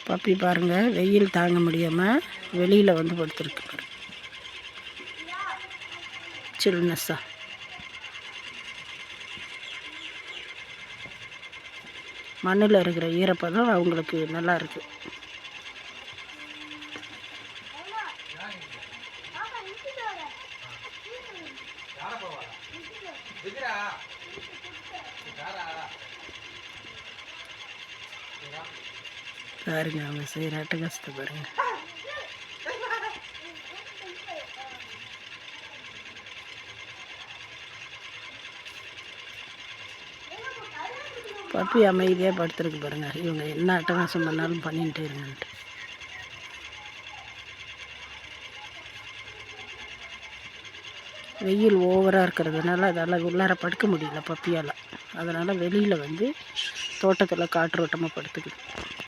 Puppy பாருங்கள், வெயில் தாங்க முடியாமல் வெளியில் வந்து படுத்துருக்கு பாருங்க, சில்னஸ்ஸா. மண்ணில் இருக்கிற ஈரப்பதம் அவங்களுக்கு நல்லா இருக்குது. பாருங்க அவங்க செய்கிற அட்டகாசத்தை பாருங்க. பப்பி அமைதியாக படுத்துருக்கு பாருங்க. இவங்க என்ன அட்டகாசம் பண்ணாலும் பண்ணிகிட்டே இருங்கன்ட்டு. வெயில் ஓவராக இருக்கிறதுனால அதால் உள்ளார படுக்க முடியல பப்பியால். அதனால் வெளியில் வந்து தோட்டத்தில் காற்றோட்டமாக படுத்துக்குது.